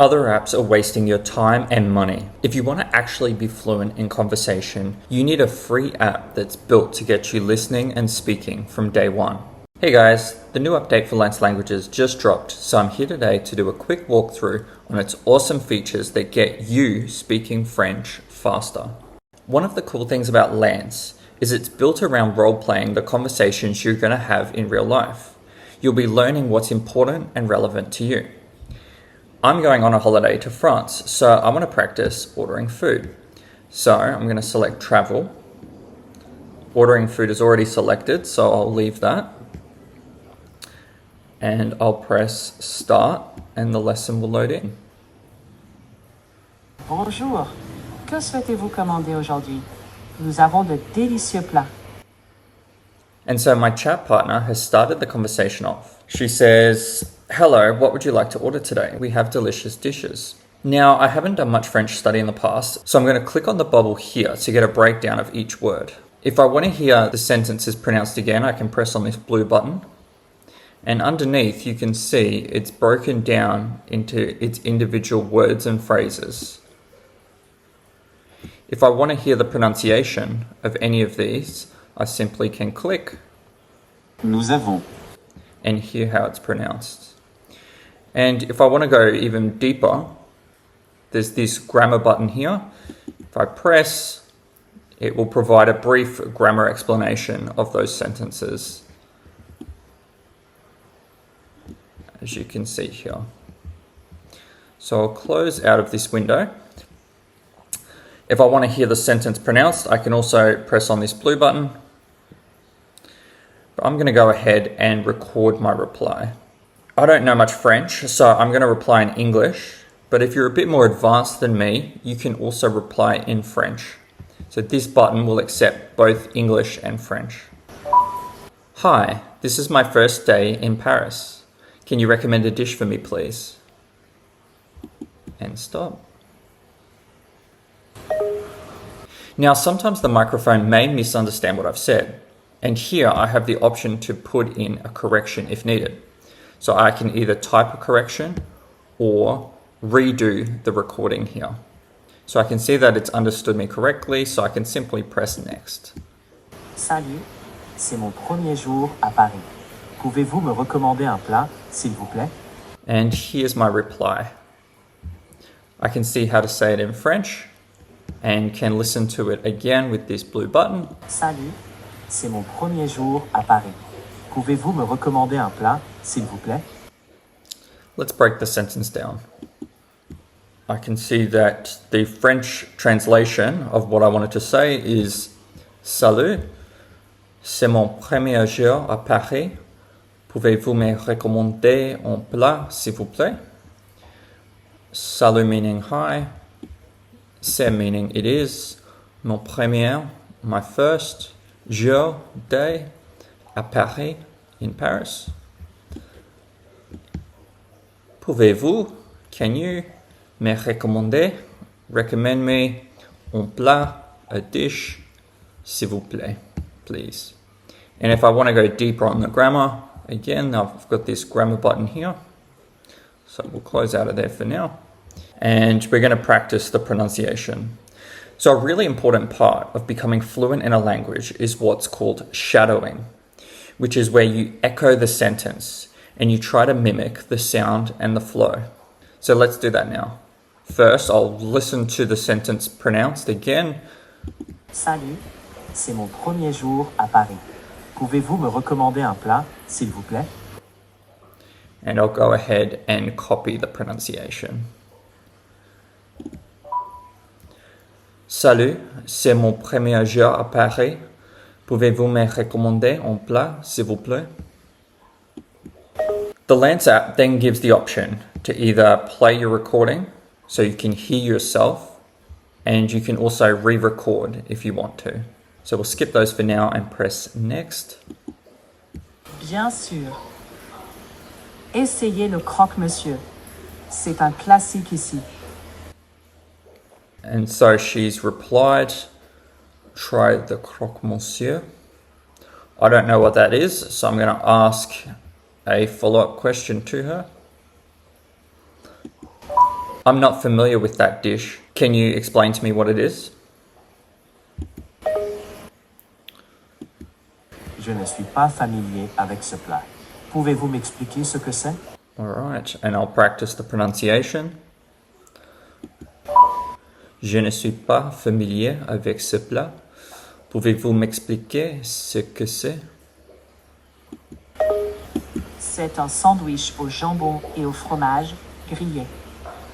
Other apps are wasting your time and money. If you want to actually be fluent in conversation, you need a free app that's built to get you listening and speaking from day one. Hey guys, the new update for Lance Languages just dropped, so I'm here today to do a quick walkthrough on its awesome features that get you speaking French faster. One of the cool things about Lance is it's built around role-playing the conversations you're going to have in real life. You'll be learning what's important and relevant to you. I'm going on a holiday to France, so I want to practice ordering food. So I'm going to select travel. Ordering food is already selected, so I'll leave that. And I'll press start and the lesson will load in. Bonjour, que souhaitez-vous commander aujourd'hui? Nous avons de délicieux plats. And so my chat partner has started the conversation off. She says, "Hello, what would you like to order today? We have delicious dishes." Now, I haven't done much French study in the past, so I'm going to click on the bubble here to get a breakdown of each word. If I want to hear the sentences pronounced again, I can press on this blue button. And underneath, you can see it's broken down into its individual words and phrases. If I want to hear the pronunciation of any of these, I simply can click Nous avons. and hear how it's pronounced. And if I want to go even deeper, there's this grammar button here. If I press, it will provide a brief grammar explanation of those sentences, as you can see here. So I'll close out of this window. If I want to hear the sentence pronounced, I can also press on this blue button. But I'm going to go ahead and record my reply. I don't know much French, so I'm going to reply in English. But if you're a bit more advanced than me, you can also reply in French. So this button will accept both English and French. Hi, this is my first day in Paris. Can you recommend a dish for me, please? And stop. Now, sometimes the microphone may misunderstand what I've said. And here I have the option to put in a correction if needed. So I can either type a correction or redo the recording here. So I can see that it's understood me correctly, so I can simply press next. Salut, c'est mon premier jour à Paris. Pouvez-vous me recommander un plat, s'il vous plaît? And here's my reply. I can see how to say it in French and can listen to it again with this blue button. Salut, c'est mon premier jour à Paris. Pouvez-vous me recommander un plat, s'il vous plaît? Let's break the sentence down. I can see that the French translation of what I wanted to say is Salut, c'est mon premier jour à Paris. Pouvez-vous me recommander un plat, s'il vous plaît? Salut meaning hi. C'est meaning it is. Mon premier, my first. Jour, day. À Paris, in Paris. Pouvez-vous, can you, me recommander, recommend me, un plat, a dish, s'il vous plaît, please. And if I want to go deeper on the grammar, again, I've got this grammar button here. So we'll close out of there for now. And we're going to practice the pronunciation. So a really important part of becoming fluent in a language is what's called shadowing, which is where you echo the sentence and you try to mimic the sound and the flow. So let's do that now. First, I'll listen to the sentence pronounced again. Salut, c'est mon premier jour à Paris. Pouvez-vous me recommander un plat, s'il vous plaît? And I'll go ahead and copy the pronunciation. Salut, c'est mon premier jour à Paris. Pouvez-vous me recommander un plat, s'il vous plaît? The Lance app then gives the option to either play your recording so you can hear yourself, and you can also re-record if you want to. So we'll skip those for now and press next. Bien sûr. Essayez le croque-monsieur. C'est un classique ici. And so she's replied, try the croque-monsieur. I don't know what that is, so I'm going to ask a follow-up question to her. I'm not familiar with that dish. Can you explain to me what it is? Je ne suis pas familier avec ce plat. Pouvez-vous m'expliquer ce que c'est? Alright, and I'll practice the pronunciation. Je ne suis pas familier avec ce plat. Pouvez-vous m'expliquer ce que c'est? C'est un sandwich au jambon et au fromage grillé.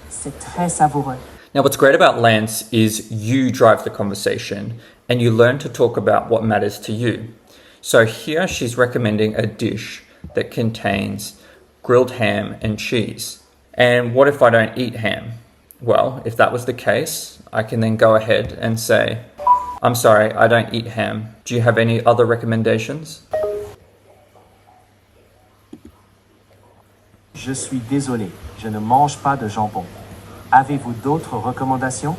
C'est très savoureux. Now, what's great about Lance is you drive the conversation and you learn to talk about what matters to you. So here she's recommending a dish that contains grilled ham and cheese. And what if I don't eat ham? Well, if that was the case, I can then go ahead and say, I'm sorry, I don't eat ham. Do you have any other recommendations? Je suis désolé, je ne mange pas de jambon. Avez-vous d'autres recommandations?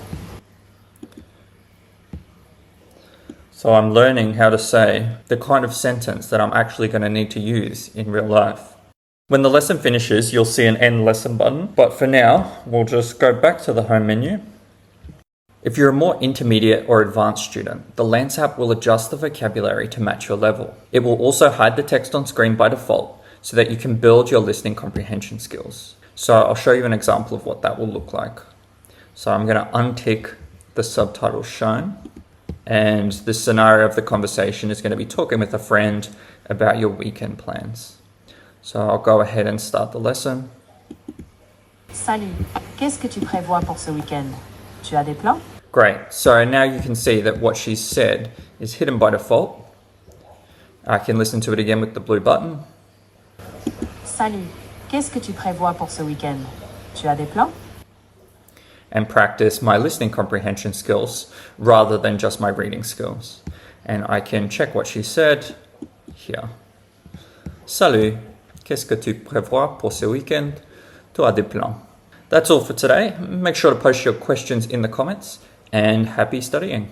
So I'm learning how to say the kind of sentence that I'm actually going to need to use in real life. When the lesson finishes, you'll see an end lesson button, but for now, we'll just go back to the home menu. If you're a more intermediate or advanced student, the Lance app will adjust the vocabulary to match your level. It will also hide the text on screen by default so that you can build your listening comprehension skills. So I'll show you an example of what that will look like. So I'm going to untick the subtitles shown, and the scenario of the conversation is going to be talking with a friend about your weekend plans. So I'll go ahead and start the lesson. Salut, qu'est-ce que tu prévois pour ce week-end? Tu as des plans? Great. So now you can see that what she said is hidden by default. I can listen to it again with the blue button. Salut, qu'est-ce que tu prévois pour ce week-end? Tu as des plans? And practice my listening comprehension skills rather than just my reading skills. And I can check what she said here. Salut, qu'est-ce que tu prévois pour ce week-end? Tu as des plans? That's all for today. Make sure to post your questions in the comments and happy studying.